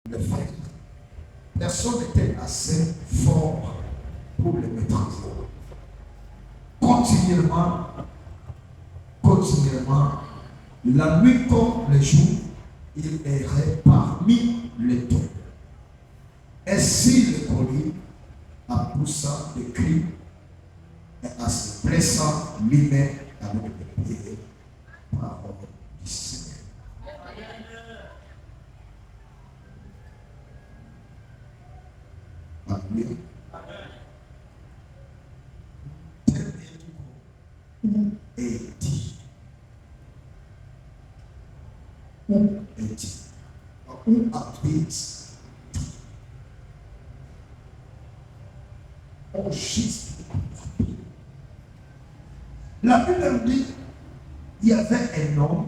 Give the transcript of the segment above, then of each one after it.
le faire. Personne n'était assez fort pour le maîtriser. Continuellement, la nuit comme le jour, il errait parmi les tombes. Ainsi le colis, en poussant des cris et en se blessant lui-même avec les pieds, parole du Seigneur. Alléluia. Où est-il? Où est-il? Où habite? On juste. La Bible dit il y avait un homme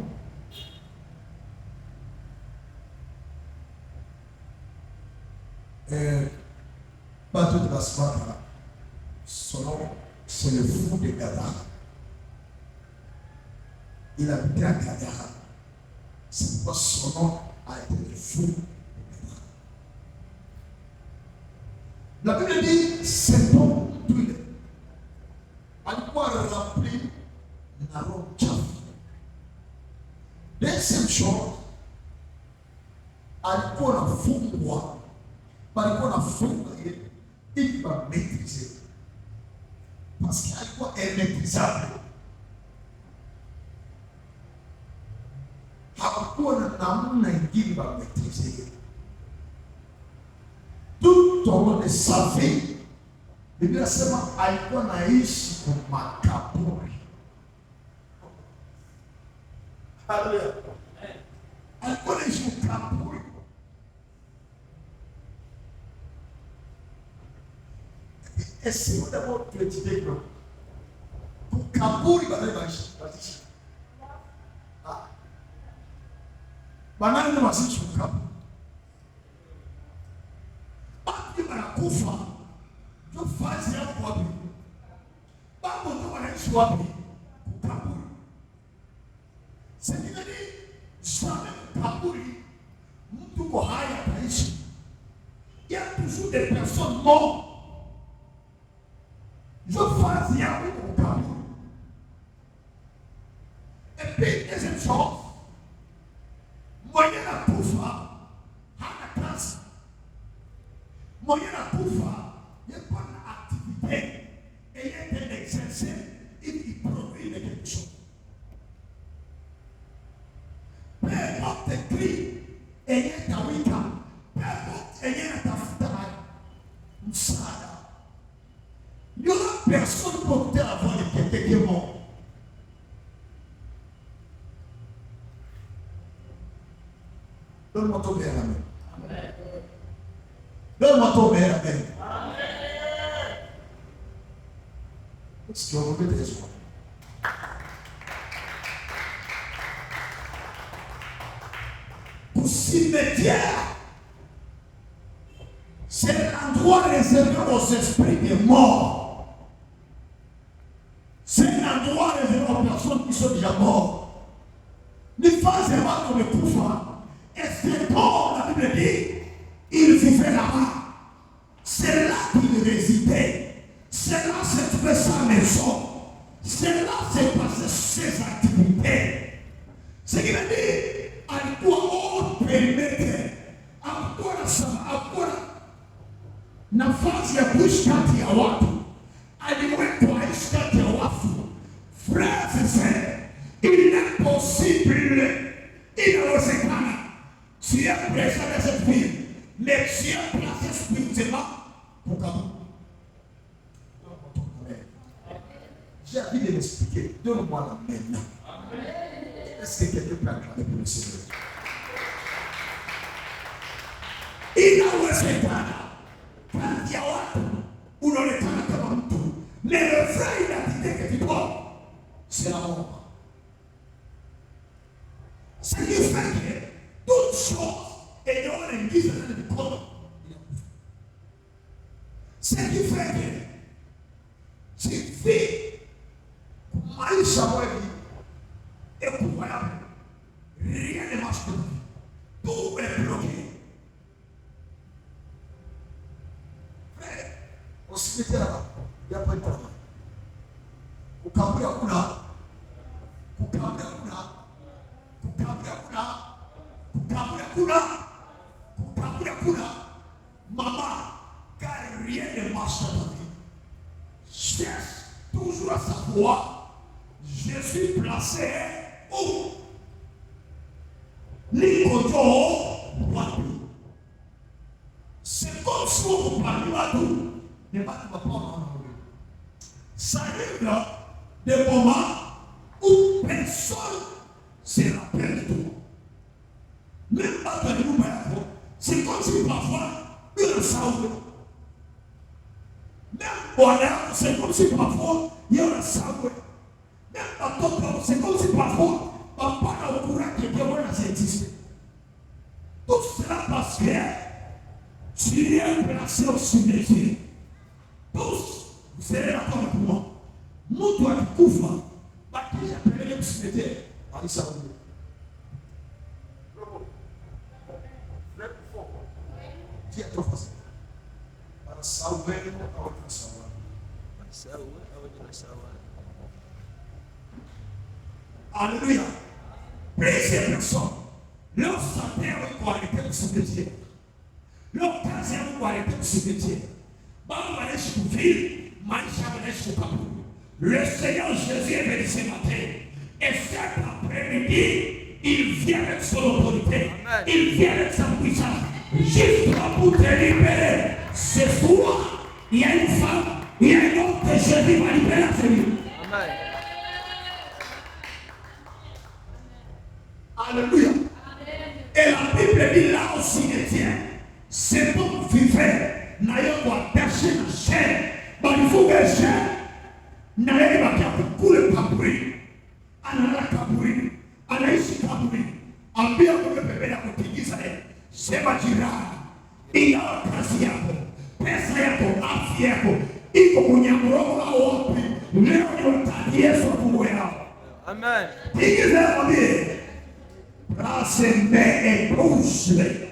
pas tout la semaine, son nom, c'est le fou de Gadara. Il habitait à Gadara. C'est pourquoi son nom a été le fou de Gadara. La Bible dit cet homme brûlé. Alikuwa rempli na roho chafu. Deuxième chose, alikuwa anafungwa, alikuwa anafunga ili maîtriser. Parce qu'il alikuwa immaîtrisable. Hakukuwa na namna ingine ya maîtriser. Tout au long de sa vie, Biblia inasema alikuwa anaishi kwa makaburi. Haleluya. Alikuwa anaishi kwa makaburi. Essayons d'abord de l'étudier. Pour kaburi badala baishi. Banani wasishi kwa kaburi. Baki wanakufa. Ndio fazi yako wapi? Baba ndio wanaishi wapi? Kaburi. Sasa sana kaburi mtu kwa haya ataishi. Il y a toujours des personnes mortes. Je fasse yako kwa kaburi. Et puis deuxième chose, mwenye anakufa hana kazi. Mwenye anakufa il n'y a pas d'activité et il y a des exercices, il produit quelque chose. Peu importe qui, et il y a un week-end, peu importe, et il y a un tafuta, msaada. Il n'y aura personne pour te avoir quelqu'un qui est mort. Donne-moi ton père, amen. Donne-moi ton père, amen. Est-ce que vous mettez les soins? Pour cimetière, c'est l'endroit réservé aux esprits des morts. C'est l'endroit réservé aux personnes qui sont déjà mortes. Ne faisez pas comme le pouvoir. Et c'est bon, la Bible dit, il vivait là-bas. C'est là qu'il résidait. C'est là se trouvait sa maison. C'est là se passaient ses activités. Ce qui veut dire, à quoi on permettait, à quoi nafasi ya kuishi kati ya watu, aliwekwa aishi kati ya wafu. Frère, c'est impossible, inawezekana. Tu es présent dans cette ville, mais tu es placé spirituellement pour kaburi. J'ai envie de l'expliquer. Donne-moi la main. Est-ce que quelqu'un peut acclamer pour le Seigneur? Inawezekana kati ya watu unaonekana kama mtu, mais le vrai identité que tu portes, c'est la mort. Ce qui fait que toute chose ayant une différence de corps, ce qui fait que tu vis maisha wewe incroyable, rien ne marche de vie, tout est bloqué. Au cimetière là-bas, il n'y a pas de travail. Ukabura kuna. Maman, car rien ne marche dans ta vie. Cherche toujours à savoir, je suis placé où? C'est comme si on parlait à tout. Mais pas de papa. Ça arrive là, des moments où personne ne se rappelle de toi. Même pas de nous, c'est comme si parfois, il y a un saoul. Même voilà, c'est comme si parfois, il y a un saoul. Même pas c'est comme si parfois, papa n'a au courant que Dieu va exister. Tout cela parce que tu es placé au cimetière. Tous, vous serez d'accord avec moi. Moi, toi qui couvres, qui j'appelle le cimetière, allez savoir. Dia tu faz para salvar a outra salva. Alléluia. Plusieurs personnes, leur santé a qualité de cimetière. Leur casa a qualité de cimetière. Le Seigneur Jésus est venu ce matin. Et cet après-midi, il vient avec son autorité. Amen. Il vient avec sa puissance. Juste pour te libérer. Ce soir, il y a une femme, il y a un homme que Jésus va libérer à celui. Amen. Alléluia. Et la Bible dit là au cimetière, c'est bon vivait, n'ayant pas attaché la chair, il faut que la chair n'aille pas pour le kaburi, anala kaburi, anaishi kaburi, ambia kwa bebe la kutingiza sema jirani, iya kazi yako, pesa yako, afya yako, iko kwenye mroho au wapi, leo ni utaki Yesu afungue yao. Amen. Tingiza mwambie, Raseme e pusle.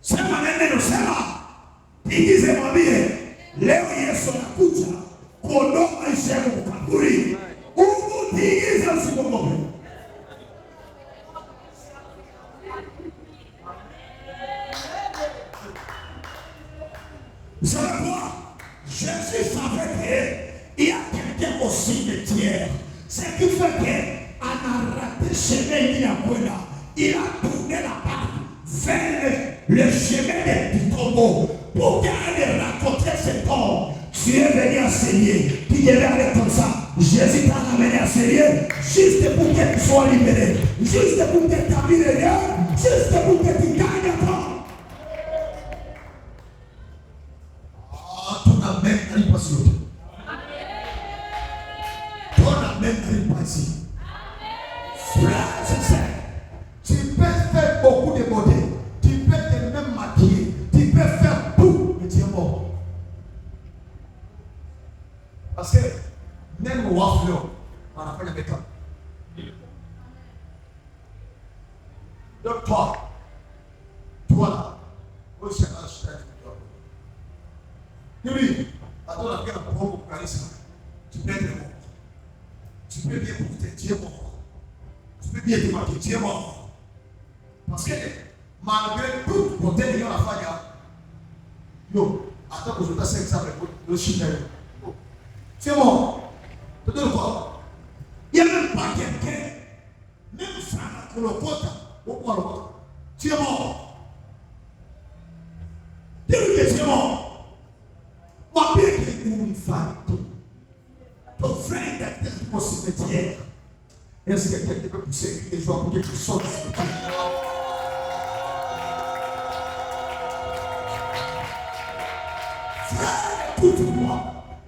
Sema neno sema. Tingize mwambie, leo Yesu anakuja kuondoa maisha yako kwa kaburi. Tingize usipogope. Vous savez quoi? Jésus savait qu'il y a quelqu'un au cimetière. Ce qui fait qu'on a raté chemin il a tourné la barre vers le chemin du tombeau. Pour qu'elle raconter cet homme, tu es venu enseigner. Tu devais aller comme ça. Jésus t'a amené à enseigner juste pour que tu sois libéré. Juste pour que tu habilles les liens. Juste pour que tu gagnes à temps. Ton amen n'arrive pas sur l'autre. Ton amen n'arrive pas ici. Frère, c'est ça. Tu peux faire beaucoup de beauté. Tu peux te même maquiller. Tu peux faire tout. Mais tu es mort. Parce que même au wafle, on a fait le make-up. Donc toi là, aussi à la oui, attends, la guerre pour vous charisme. Tu peux être mort. Tu peux bien porter, tu es mort. Tu peux bien te marquer, tu es mort. Parce que malgré toute beauté de la faille, yo, attends que je te fasse exemple pour le chien. Tu es mort. Tu te le vois. Il n'y a même pas quelqu'un, même ça, pour le pote, tu es mort. Dis-lui que tu es mort. Moi, bien que une femme, ton frère est au cimetière. Est-ce que quelqu'un peut pousser les gens pour quelque chose du cimetière? Frère, écoute-moi.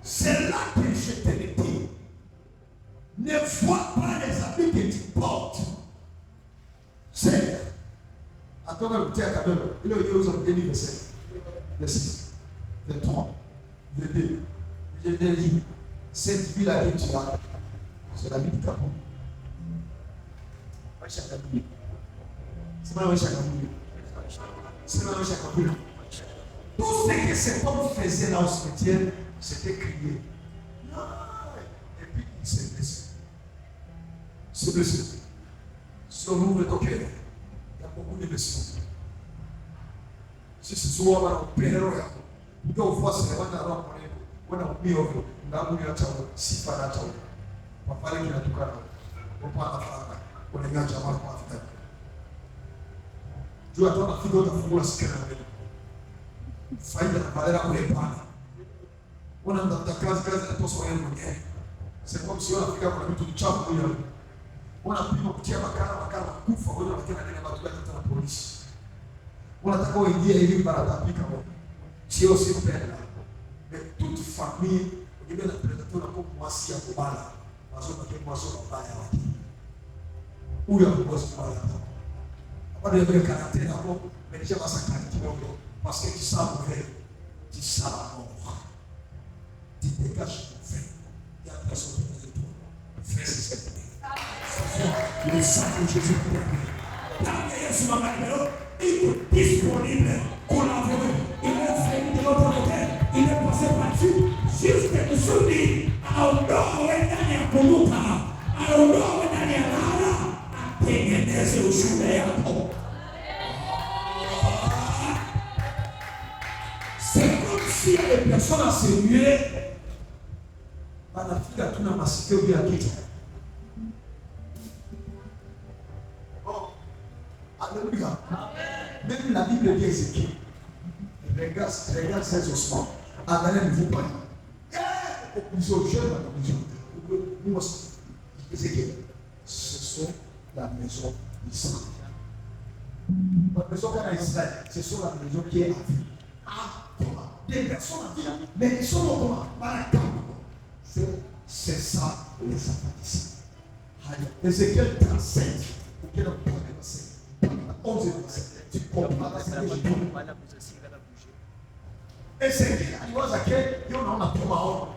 C'est là que je te le dis. Ne vois pas les habits que tu portes. C'est. Attends, le petit à cadeau. Il a eu aux hommes des versets. Le 6, le 3. Le 2, je te dis, cette ville à qui tu as, c'est la vie du Capon. C'est la vie. C'est pas le Chakabou. C'est pas le Chakabou. Tout ce que cet homme faisait là au cimetière, c'était crier. Et puis il s'est blessé. Se blessé. Si on ouvre ton cœur, il y a beaucoup de blessures. Si ce soir, on va en prier. On voit ce qu'on a dans on a oublié, on a oublié, si pas d'attendre. On va parler de la toucane. On parle de la femme. On est bien jamal pour la fête. Dieu attend la figure de la foule à ce qu'elle a. Faida valera kulepana. Ona mtakazi kazi atoso yenu mwenyewe. C'est comme si on afika kwa vitu vichafu hiyo. Unapima kutia makara kufa wewe unataka nini watu wake tena polisi. Unataka uingie hivi baratapika wewe. Sio penda. Mais toute famille, on dit la prédateur na kwa mwasi ya kubala. Masomo kwa masomo mbaya watu. Huyo mbosi mbaya. Hapa ndio karatera hapo, menisha masakani kidogo. Parce que tu sens mauvais, tu sens la mort. Tu dégages ton fait. Il y a personne qui est de toi. Frère, c'est cette année. Le sang de Jésus pour toi. Dans les Jésus, il est disponible. Collaborer. Il est venu de l'autre côté. Il est passé par-dessus. Juste de souvenir. Aondoe ndani ya kumuka. Aondoe ndani ya lala. Atengeneze ushuhuda yako. C'est comme si les personnes à se muer, wanafika tu na masikio bila kichwa. Oh, alléluia. Même la Bible dit Ézéchiel. Regarde ces ossements. Allez-vous pas. Ils sont jeunes dans la maison. Nous aussi. Ézéchiel, ce sont la maison d'Israël. La maison qu'à Israël, ce sont la maison qui est à vie. Des personnes à vie, mais ils sont comment? C'est ça les appartisans. Ézéchiel 37, auquel on parle de ça. 11 verset. Tu comprends la sagesse. Ézéchiel, il voit que il y a un homme.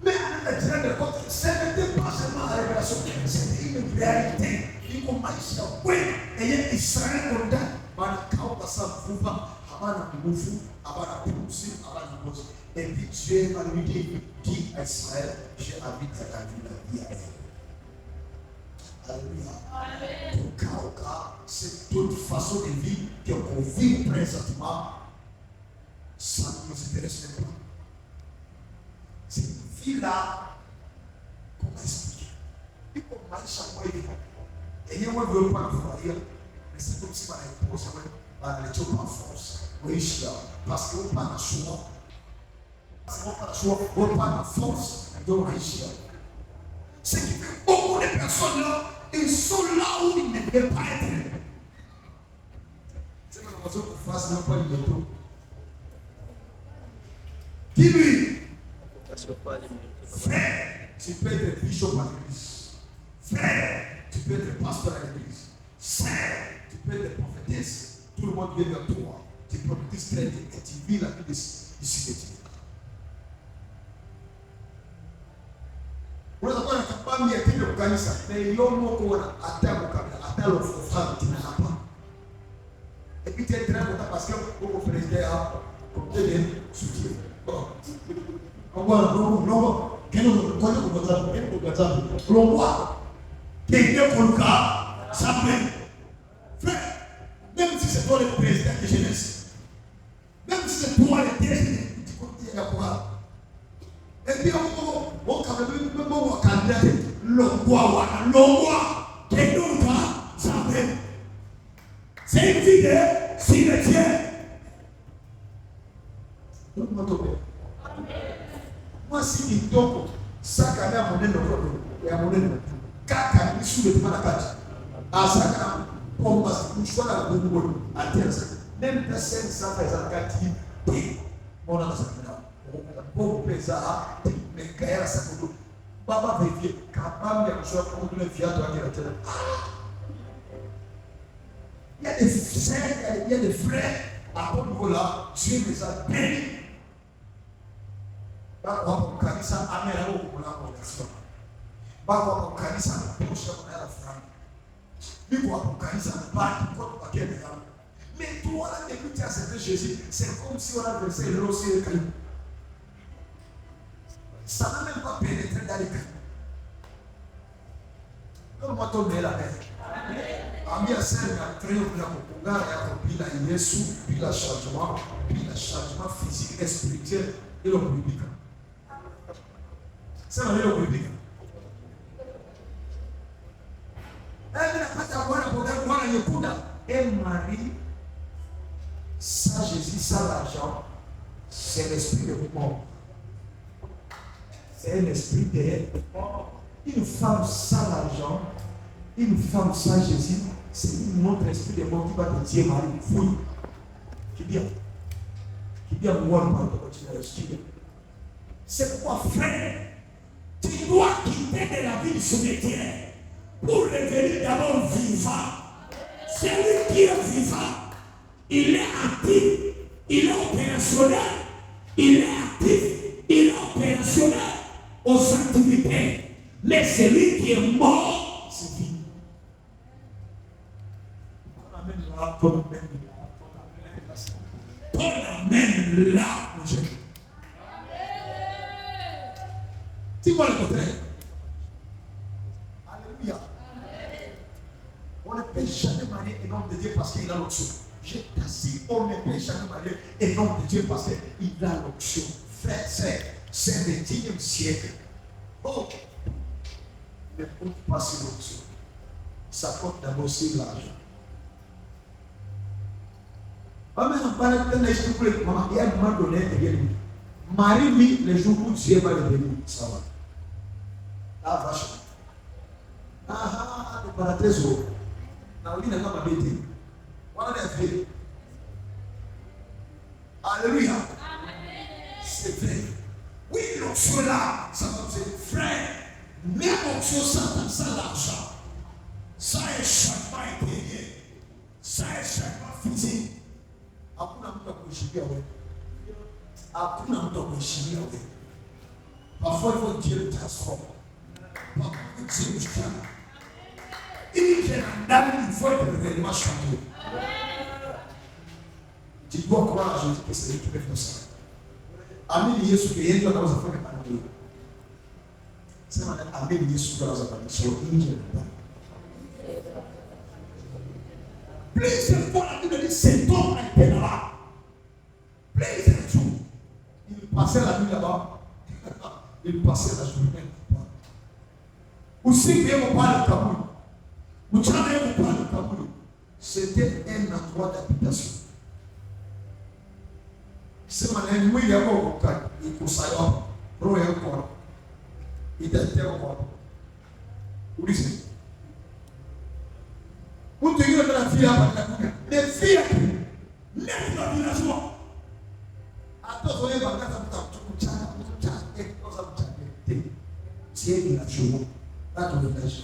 Mais à l'intérieur de votre, ce n'était pas seulement la révélation, c'était une réalité. Il commence à voir, et Israël condamne. Manakao sa vuva, habana nguvu, habana pumzi, habana ngozi. Et puis Dieu va lui dire, dis à Israël, j'habite à la vie à elle. Alléluia. Au cas, c'est toute façon de vie qu'on vit présentement, ça ne nous intéresse pas. C'est une vie-là, comment expliquer? Il faut marcher à moi, et il y a un peu de temps. Mais c'est comme si on impose par force. Oui, parce qu'on parle de soi. Parce qu'on parle de soi, on parle de force de réussir. C'est que beaucoup de personnes là, ils sont là où ils ne devaient pas être. C'est que nous faisons qu'on fasse même pas le métro. Dis-lui, frère, tu peux être bishop à l'église. Frère, tu peux être pasteur à l'église. Frère, tu peux être prophétesse. Tout le monde vient vers toi. Tu prophétises très bien et tu vis la vie ici de Dieu. Unaweza kuwa na kabambi ya kile kanisa na iliyomo kwa atabu kabla atalo fofano tena hapa. Et puis tu es très content parce que au président hapo pour te soutien. Bon. Agora non, quero quando botar, l'envoi. Quelqu'un colocar ça fait. Frère, même si c'est toi le président de jeunesse, même si c'est toi le président, tu continues à croire. Et puis on quand même on candidat l'envoi, quelqu'un ça fait. C'est une vie de cimetière. Moi si kitoko saka na moneno ya moneno kaka ni sous le manakati asaka pomba kushwana ngumu atenza même personne ça fait ça kati on a ça là bon pesa mais kaya ça kudu baba vivie capable de choisir pour le viato à la télé. Il y a des frères, il y a des frères à ce niveau-là, Dieu les a bénis. Bako kanisa amela huko kuna kwa bako kanisa posha kuna la fulani biko hapo kanisa baki kwa Kenya mais tout on a écouté à accepter Jésus, c'est comme si on a versé l'eau sur le caillou. Ça n'a même pas pénétré dans les cailloux. Donne-moi ton nez la main. Ami à celle qui a créé au Congo, puis la Yesu, puis le changement physique et spirituel et le politique. C'est le politique. Et Marie, sans Jésus, sans l'argent, c'est l'esprit de mort. C'est un esprit de mort. Une femme sans l'argent, une femme sans Jésus, c'est un autre esprit de mort qui va te dire, Marie, fouille. Qui vient moi par te continuer à respirer. C'est pourquoi, frère, tu dois quitter de la vie du cimetière pour revenir d'abord vivant. C'est lui qui est vivant. Il est actif, il est opérationnel, il est actif, il est opérationnel aux activités. Mais celui qui est mort, c'est fini. On amène là, on amène là, mon Dieu. Dis-moi le contraire. Alléluia. On ne peut jamais marier un homme de Dieu parce qu'il a l'onction. Je t'assure, on ne peut jamais marier un homme de Dieu parce qu'il a l'onction. Frère, c'est le 10e siècle. Oh, ne compte pas sur l'onction. Ça compte d'abord sur l'argent. Amen. Il y a un moment donné, Marie, lui, le jour où Dieu va le venir, ça va. Ah, vache. Ah, le paratrésor. Alléluia. C'est vrai. Oui, l'onction là, ça va dire, frère, même l'onction sans l'argent, ça est changement intérieur, ça est changement physique. Hakuna mtu akuheshimia wewe. Hakuna mtu akuheshimia wewe. Parfois il faut Dieu le transforme. Parfois Dieu le change. Il faut être réellement changé. Tu dois croire à Jésus que c'est lui qui peut faire ça. Amen Yesu que yeye anaweza kufanya maneno. Sema amen Yesu anaweza kufanya sio nje. Plusieurs fois, la Bible dit cet homme a été là-bas. Plusieurs jours. Il passait la nuit là-bas. Il passait la journée là-bas. Aussi, bien on parle de Kaboul. Vous savez, on parle de Kaboul. C'était un endroit d'habitation. C'est ma name, oui, il y a beaucoup de temps. Il faut savoir. Pro et encore. Il était encore. Vous dites, vous te dites que la fille a pas de la couille. Les filles, même la village. Attends, on est dans la c'est village. Là, ton village.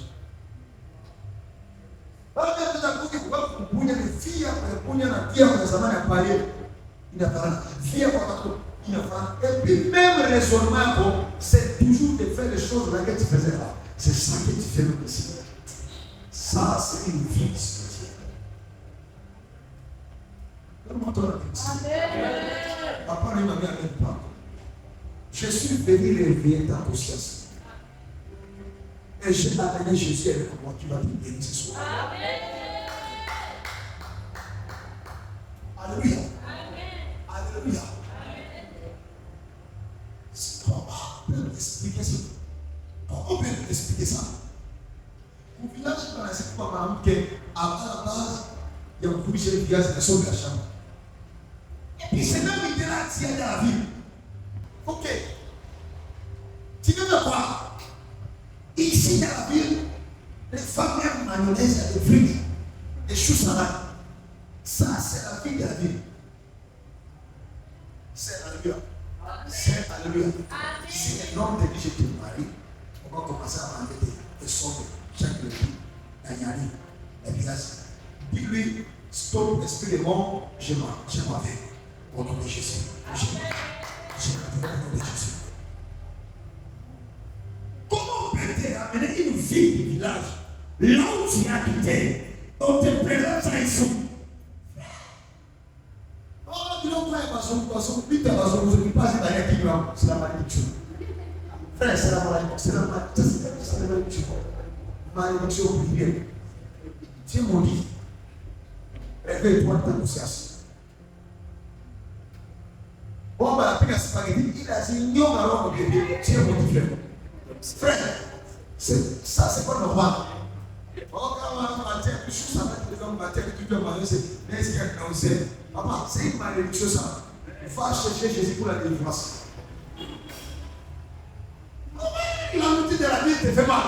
Alors, quand tu as dit que vous avez des filles, vous avez des filles, vous avez parlé. Il a parlé. Filles, il a parlé. Et puis, même raisonnement, c'est toujours de faire les choses là que tu faisais là. C'est ça que tu fais le aussi. Ça, c'est une vie spirituelle. Donne-moi ton appétit. Papa ne m'a bien pas. Je suis venu réveiller ta conscience. Et j'ai amené Jésus avec moi qui va te bénir ce soir. Alléluia. Alléluia. Comment on peut expliquer ça? Comment on peut expliquer ça? Au village, il y a cette femme qui, à la base, il y a beaucoup de gens qui sont de la chambre. Et puis, c'est même l'idée là qui est dans la ville. Ok. Tu veux me voir? Ici, dans la ville, les femmes aiment mayonnaise, des frites, des choux salades. Ça, c'est la vie de la ville. C'est alléluia. C'est alléluia. Si un homme te dit je te marie, on va commencer à m'embêter. Et sauver chaque vie, la yari, la village. Dis-lui, stop, esprit de mort, je m'en vais. Au nom de Jésus. Je m'en vais au nom de Jésus. Comment on peut te ramener une vie du village, là où tu as quitté, on te présente ça ici. C'est la malédiction. Frère, c'est la malédiction. C'est la malédiction. Malédiction privée. Dieu m'a dit, réveille-toi de ta conscience. Bon, bah, après, il a dit, non, alors, Dieu m'a dit, frère, ça, c'est pas normal. Papa, c'est une malédiction ça. Va chercher Jésus pour la délivrance. La moitié de la vie te fait mal.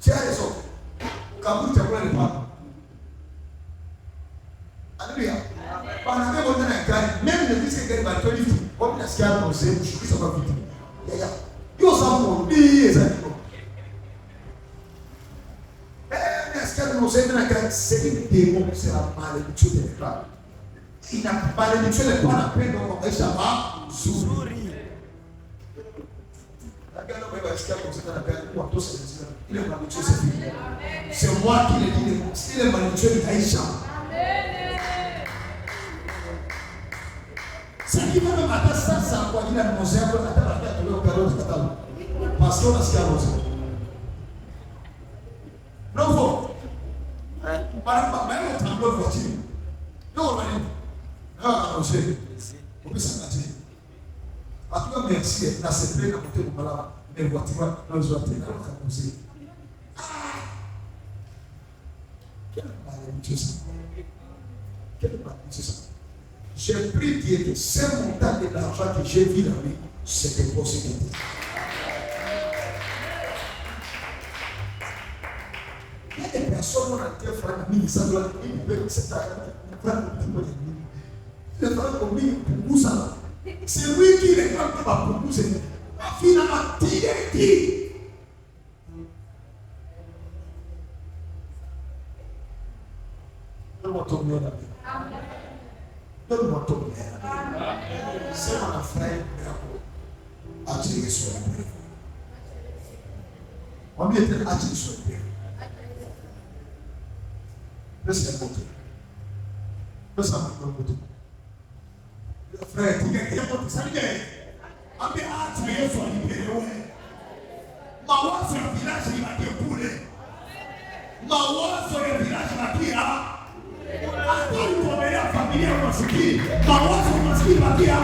Tu as raison. Quand tu as plein de mal. Alléluia. Même le fils est gagné, comme la science, on sait, je suis pas vite. Yo, ça mon dit, c'est une démon, c'est la malédiction des femmes. Il n'a pas malédiction des femmes, après, donc on ça va sourire. Il est malédiction, c'est fini. C'est moi qui le dis, il est malédiction de Aïcha. C'est qui va me mater ça, quoi, il a annoncé un peu la terre à trouver au carreau de Catalan. Parce qu'on a ce qu'il a annoncé. Non, vous. Par exemple, même au tremblement de voiture, nous on va dire, ah, annoncé, on peut s'engager. En tout cas, merci, la CP, la montée de malade, les voitures, nous avons été là, on a annoncé. Quelle malédiction ça. Quelle malédiction ça. J'ai pris Dieu que ce montant de l'argent que j'ai vu dans lui, c'est des possibilités. Il y a des personnes qui ont été frères d'amis, ça doit être une belle, c'est un frère de frère comme lui, pour nous, ça. C'est lui qui réclame pour nous, c'est finalement qui. Donne-moi ton mieux, donne-moi ton mieux. C'est mon frère, attiré sur la paix. On lui était attiré sur la paix. Laisse-le monter. Laisse-le monter. Le frère, tu gagnes, ça lui gagne. On peut attirer sur la paix. Ma voix sur le village, il va te couler. Ma voix sur le village, il va te dire. Attends, il faut venir à la famille à Masiki. Ma voix sur Masiki, il va dire.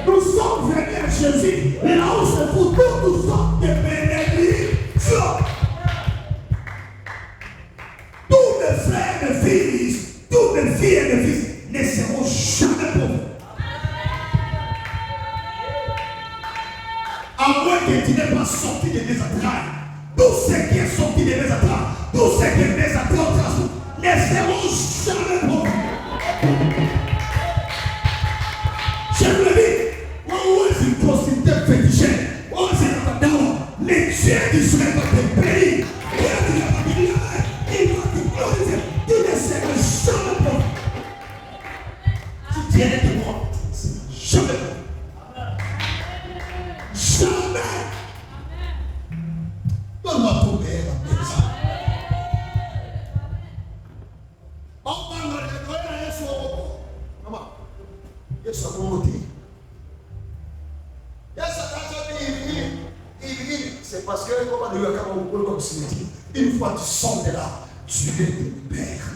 Nous sommes venus à Jésus. Et là où c'est pour nous sommes des bénédictions. Tous mes frères et mes fils, tous mes filles et mes fils ne seront jamais pauvres. À moins que tu n'aies pas sorti de mes entrailles. Tout ce qui est sorti de mes entrailles, tout ce que mes entrailles ne seront jamais pauvres. Je vous le dis, où est une prostituée fétichée, où est un madame, les dieux d'Israël dans tes pays, où est la famille, il va te glorifier, tu ne seras jamais pauvre. Tu tiens de moi, jamais pauvre. Jamais. Donne-moi ton père, la maison. On parle de Yesu. Maman, Yesu a monté. C'est parce que comment nous avons comme cimetière. Une fois tu sors de là, tu es ton père.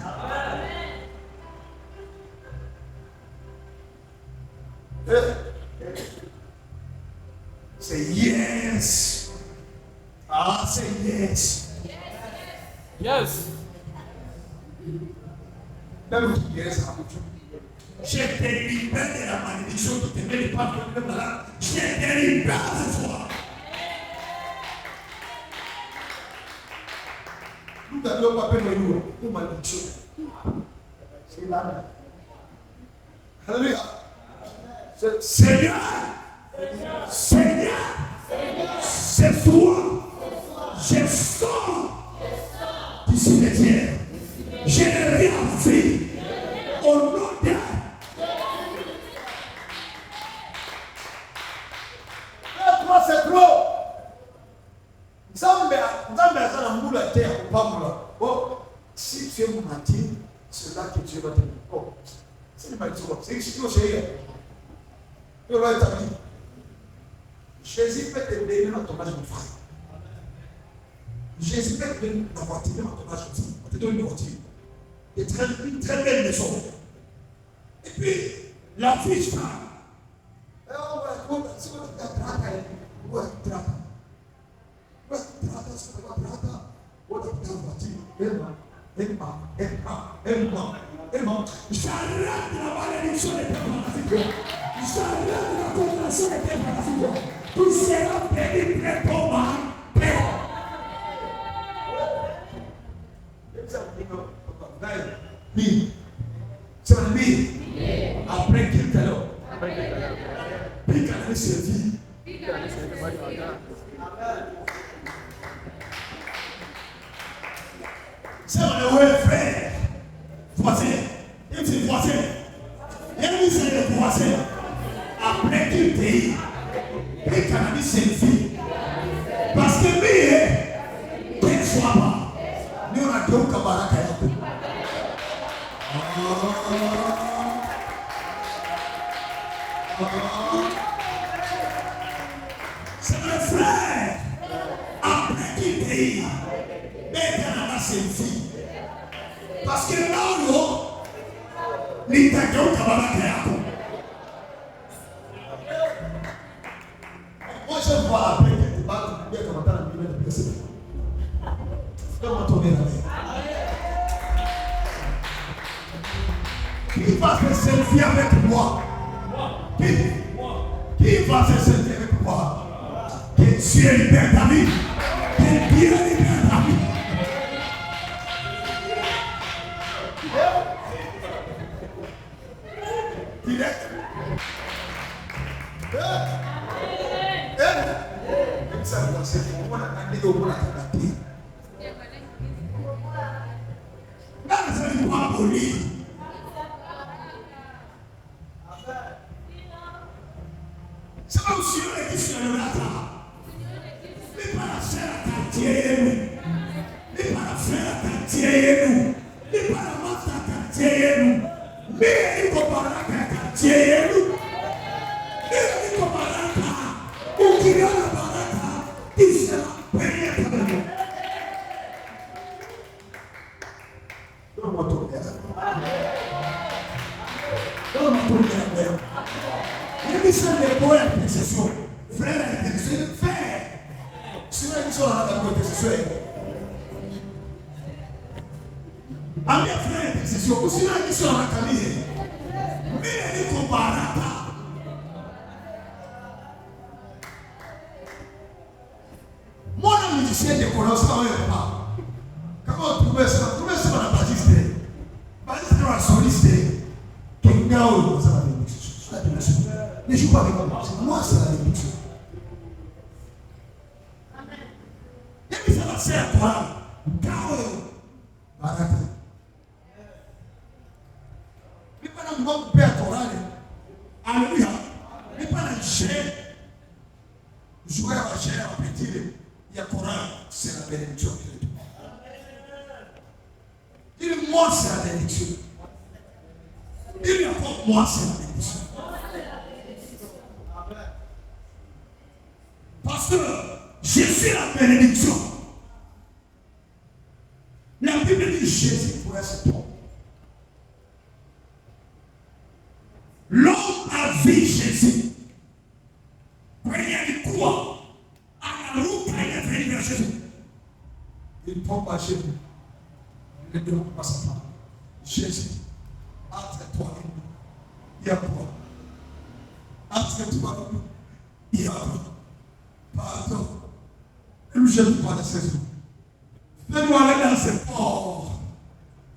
C'est yes. Ah, c'est yes. Yes. Même qui yes, je te libère de la malédiction qui te met les pas de malade. Je te libère cette fois. Nous n'avions pas peur de nous pour malédiction. C'est là. Alléluia. Seigneur, Seigneur, c'est toi. Je sors du cimetière. Je n'ai rien fait. Au nom de toi, c'est trop. Nzambe aza na mbula te ya kopambola. Bon, si tu es menti, c'est là que Dieu va te dire. Oh, C'est pas du tout. C'est ici au Seigneur. Il va établir. Jésus peut te donner dans ton âge de frère. Jésus peut te donner dans ton âge de frère. On te donne une voiture. Une très belle maison. Et puis, la fille femme. J'arrête la malédiction des préparations. J'arrête la condamnation des préparations. Tout sera béni près pour ma paix. Oui. C'est un oui. Après qu'il t'a l'eau. Puis qu'elle a servi. C'est un ouais frère. Voisin. Il dit voisin. Il dit c'est le voisin. Après qu'il t'a eu. Puis qu'elle a servi. Parce que lui, qu'il soit pas. Nous on a deux camarades. C'est un frère. Après qu'il paye, mais qu'elle a servi. Parce que là, il t'a dit au camarade. Moi, je vois après que tu vas te dire comment tu as la vie de personne. Comment tourner la vie. Qui va se servir avec moi? Qui va se servir avec moi? Que Dieu libère ta vie. Que Dieu libère ta vie. Direct. C'est pas aussi le qui se lève mais pas la faire à quartier nous. Mais pas la faire à quartier nous. Mais pas la masse à quartier nous. Mais il faut parler à quartier nous. Mais il faut parler à ou qui vient la baraka. Il sera payé par nous. Donne-moi ton cœur. Donne-moi ton cœur. Il dit les poètes d'intercession. Frère d'intercession, frère. Si vous avez dit ça dans la intercession, ami frère d'intercession, si vous avez dit ça dans la famille, mais il est comparable. Mon ami musicien de connaissance, pas. Comment trouver ça? Trouver ça dans la baptiste. Baptiste dans la soliste. Kengao, ça va venir. Ne joue pas avec moi. C'est moi, c'est la bénédiction. Et puis ça va faire à toi. Baraka. Mais pas dans mon père Torah. Alléluia. Mais pas dans le chien. Jouer à la chair, à petit. Il y a Coran, c'est la bénédiction. Il moi, c'est la bénédiction. Il y a pas moi, c'est la bénédiction. Parce que je suis la bénédiction. La Bible dit Jésus pourrait se tromper. L'homme a vu Jésus. Quand il croit à la route, il est venu vers Jésus. Il ne prend pas Jésus. Il ne demande pas sa femme. Jésus, entre toi et nous, il y a quoi? Entre toi et nous, il y a quoi? Pardon. Même je ne pas la saison. Fais-nous aller dans ce port.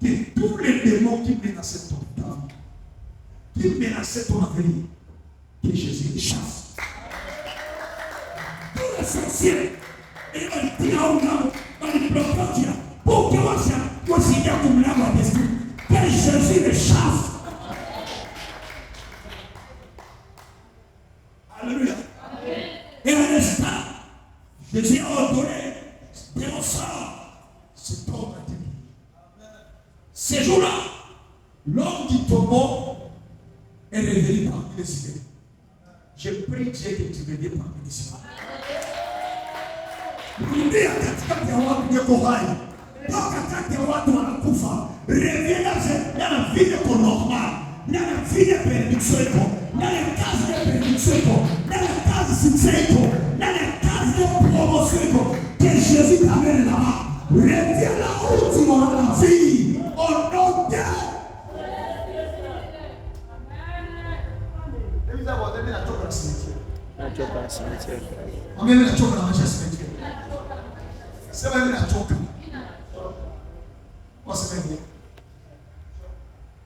Que tous les démons qui menaçaient ton temps, qui menaçaient ton avenir, que Jésus les chasse. Tous les sorciers, et les tirants, les bloquages, pour que moi, si il y a comme là, que Jésus les chasse. Alléluia. Et à l'instant, Jésus a ordonné de mon sang, cet homme a été. Ces jours-là, l'homme qui tombe est révélé parmi les humains. Je prie Dieu que tu révèles parmi les humains. Rudia katikati ya watu weko hai. Katikati ya watu wanakufa. Revela na vile kwa normal. Na vile benediction iko. Na kazi ya benediction iko. Na kazi succès iko. Na kazi ya promotion iko. Que Jésus t'amène là-bas. Reviens là où tu auras la vie. Au nom de Nachoka cimetière. Mimi nachoka na maisha cimetière. Sema mimi nachoka. Waseme nini?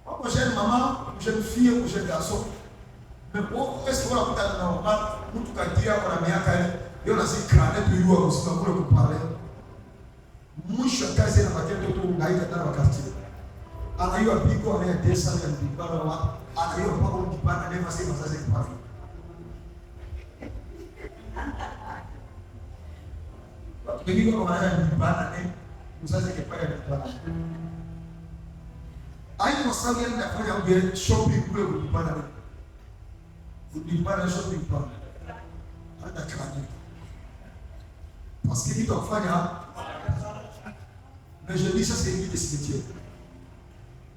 Wako jeune maman, jeune fille ou jeune garçon. Mais bon, est-ce que vous avez peut-être normal mtu kadia kwa miaka ile, yeye anasikana tu yua usika kule kupale. Mwisho kazi na matendo tu ngaita tena wakati. Anayua piko anayetesa ya mpibana wa anayua pako mpibana nema sema sasa kipafi. Begitu kalau ada di mana nih, misalnya kepada di mana. Ayo masalah yang nak kaya dia shopping dulu di mana nih, di mana shopping mana, ada kerana. Parce que kita fanya, mais je dis ça c'est une des cimetières.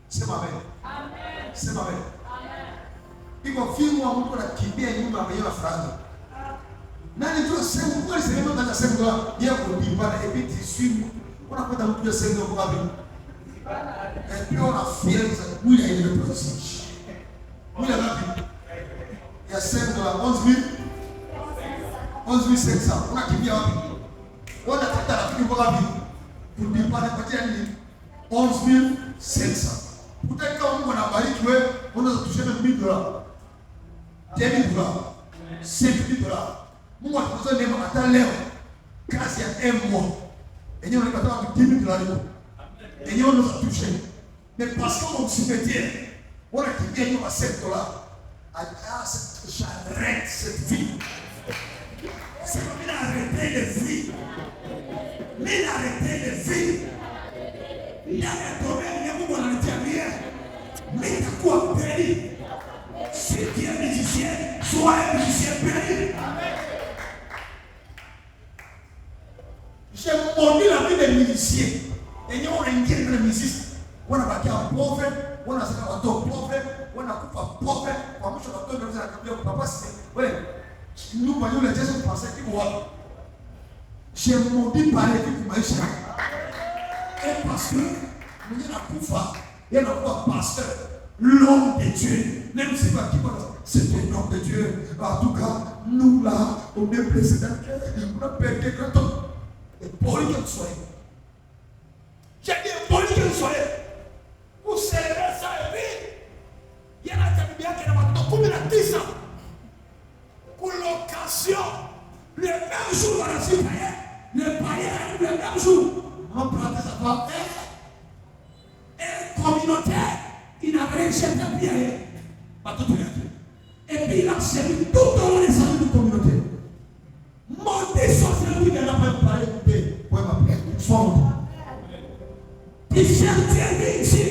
C'est ma mère. C'est ma mère. Iko filmu wa mtu anakimbia nyumba ameiona franga. Nani tu sehemu kwa sehemu ndani ya sehemu ya kudibana ebiti swim unakwenda mtu ya sehemu kwa wapi pia unafianza mwili ile process mwili wapi ya sehemu ya 11,500 unakimbia wapi unataka rafiki kwa wapi kudibana kwa nini 11,500 utaka Mungu anabariki wewe unaweza tuseme $1,000 $10,000 $7,000 Mungu atukuza neema hata leo kazi ya M1 enyewe unapata $10,000 enyewe unaweza tushe mais parce que mon cimetière on a quitté nous à $7 j'arrête cette vie c'est comme il a arrêté les vies mais il a arrêté les vies il a retourné il y a Mungu ananiambia mais itakuwa peli si tu es musicien sois un musicien peli. J'ai mordu la vie des musiciens. Et nous, on a une guerre de musiciens. On a battu un pauvre, on a fait un pauvre, on a coupé un pauvre. On a mis un pauvre, on a coupé un papa. Nous, voyons les gens qui pensaient qu'ils vont. J'ai mordu par les vies de Maïcha. Et parce que nous avons un pouvoir, il y a un pasteur, l'homme de Dieu. Même si pas qui c'est un homme de Dieu. En tout cas, nous là, on est blessés dans le cœur. On a perdu grand temps. Et pour lui que vous soyez. J'ai dit pour lui que vous soyez. Vous célébrez ça et puis il y a la Bible qui est dans combien de 10 ans. Pour l'occasion, le même jour, on a su payer. Le païen, le même jour. On prend des affaires. Et communautaire, il n'a rien cherché à payer. Pas tout le monde. Et puis il a servi tout au long des années de communauté. Monter sur celui qui n'a pas parlé de paix. Pour m'appeler. Sois-moi. Tu seras ici.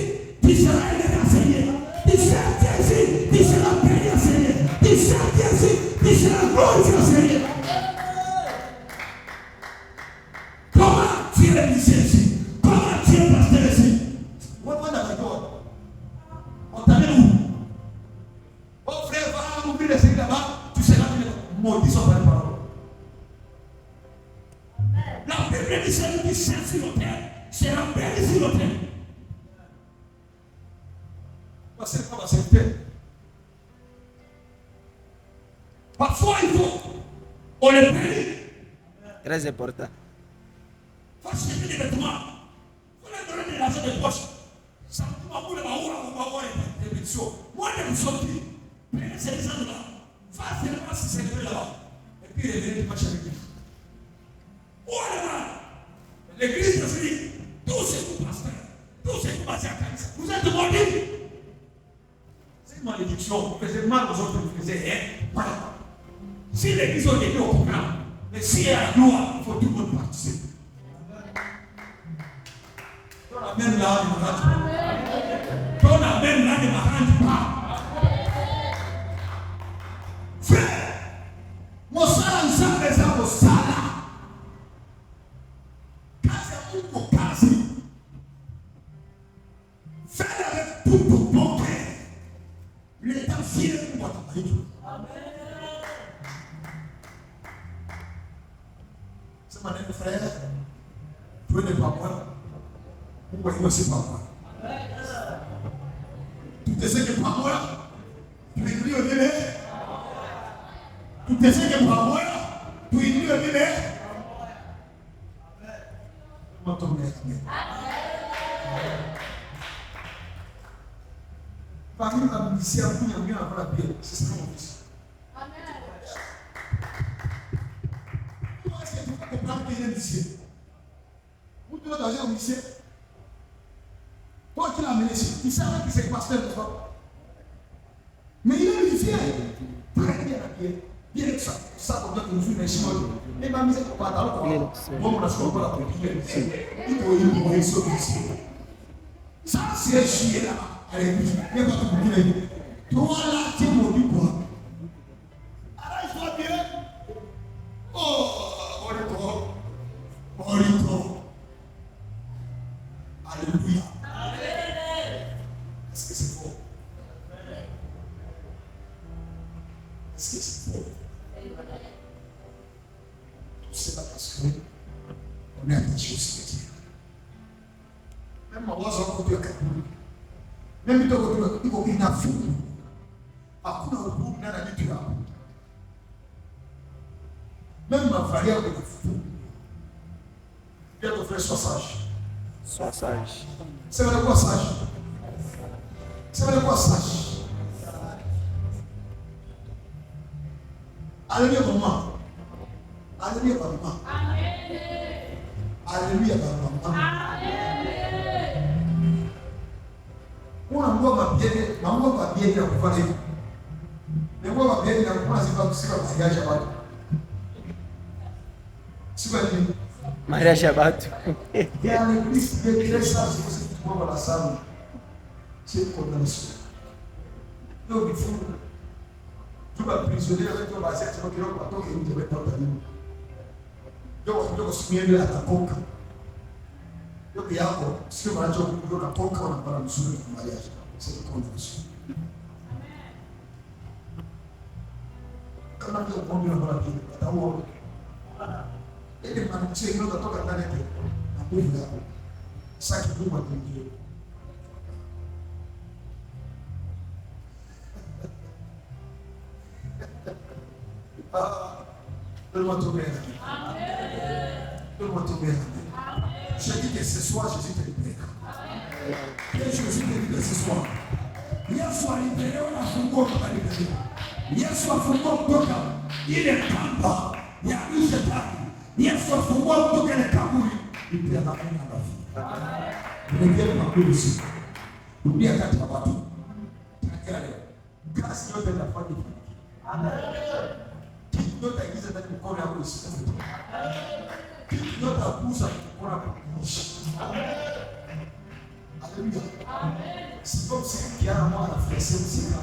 Tu seras enseigné. Tu seras ici. Tu seras payé enseigné. Tu seras ici. Tu seras glorifié enseigné. Comment tu es lycée ici? Comment tu es pasteur ici? On t'amène où? Oh frère, va ouvrir les séries là-bas. Tu seras maudit sur ta parole. La Bible dit celui qui cherche sur le terre sera béni sur le terre. C'est pas la terre. Parfois il faut on les bénit. Très important. Il faut acheter des vêtements. Il faut leur donner de l'argent de poche. Ça m'a voulu m'avoir des bénédictions. Moi, je me suis dit, prenez ces gens-là. Facilement, si c'est là-bas. Et puis, revenez de marcher avec lui. Voilà. L'église de Philippe, tous ces coups pasteurs, tous ces coups passés à Caïs, vous êtes maudits. C'est une malédiction. Vous faisiez mal aux autres, vous faisiez rien. Voilà. Si l'église a été au programme, mais si elle a la gloire, il faut tout le monde participer. Ton amen là, ne m'arrête pas. Ton amen là, ne m'arrête pas. c'est pas moi. Tout ce qui est pas moi, tu écris au délai. Tout ce qui est pas moi, tu écris au délai. Parmi les musiciens, vous n'avez rien à voir avec c'est ça mon fils. Comment est-ce que tu peux comprendre qu'il est un musicien? Vous devez dans un musicien. Toi qui l'as amené ici, il savait que c'est pasteur de toi. Mais il est musicien. Très bien habillé. Bien que ça comme ça que nous sommes les chinois. Et ma musique, on va dans le corps. Moi, on a ce qu'on va la produire. Il faut y mourir sur le musicien. Ça, c'est chier là. Allez, il va te bouger. Toi là, tu es maudit quoi? Arrange-toi bien. Oh, Morito. Alléluia. Est-ce que c'est faux? Est-ce que c'est faux? Tout cela parce qu'on est attaché au cimetière. Même ma voix s'en côté au Cameroun. Même si tu as une affaire, à coup de groupe, n'a pas dit même ma variable de fou. Viens te faire sois sage. Sois sage. C'est vrai quoi sage? C'est vrai quoi sage? Alléluia maman. Alléluia maman. Alléluia maman. Una mwa mabieni, mambo mabieni na kufanya hivi. Ni mwa mabieni na kufanya sifa kusika kusigasha watu. Sifa ni Mariage à Batou. yani Kristo ndiye sasa sisi tukomba la sana. C'est condamnation. Yo bifu. Tu vas prisonnier avec toi basé sur kilo kwa toke nje kwa tani. Yo simieni atakoka. Yote yako sio manacho kutoka poka wanapata mzuri kwa mariage. C'est condamnation. Kama ndio pombe na baraka ataua. Ile manacho ndio kutoka ndani yake. Na nguvu yako. Saki Mungu atuingie. Donne-moi ton mère. Donne-moi ton mère. Je dis que ce soir, Jésus te libère. Et Jésus te libère ce soir. Yesu alibelewa na funguo kwa libelewa. Yesu afungua kutoka ile kamba ya shetani. Yesu afungua kutoka ile kaburi. Ndio anafanya kazi. Ndio makubwa sana. Ndio kati ya watu. Tangia leo. Kazi yote inafanya. Amen. Yote ingiza ndani mkono wako usife. Yote akuza mkono wako kuishi. Alléluia. C'est comme si qui a moi la fracture c'est là.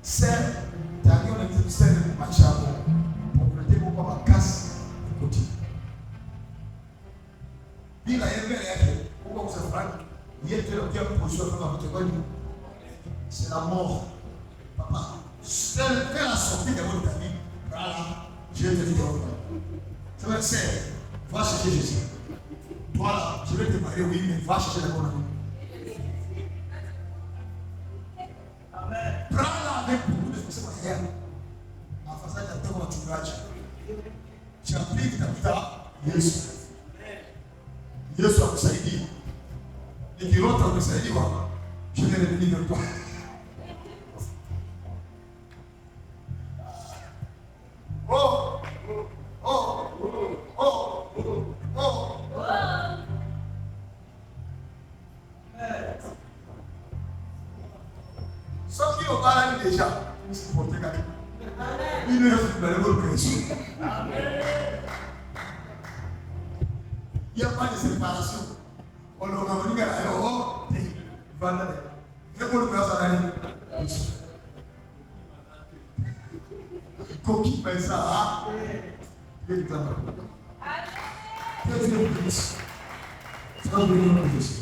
C'est d'ailleurs le ministère de Machabo pour prêter mon papa casse de côté. Bila yeye yake kwa kusafari yeye ndio kwa position kama mtokoni. C'est la mort. Papa, c'est la sortie de votre vie. Voilà, je te dis. Ça va être va chercher Jésus. Toi là, je vais te marier, oui, mais va chercher la bonne amie. Prends-la avec beaucoup de choses. C'est pas rien. En faisant la tête au tuage. Tu as pris ta vie, Yesu. Yesu akusaidia. Nikirota umesaidiwa, je vais revenir vers toi. Sauf qu'il parle déjà, c'est pour te gagner. Il ne reste pas de votre pression. Il n'y a pas de séparation. On a dit que voilà. Je peux le faire ça d'aller. Coquille fait ça. Il est là. C'est un peu de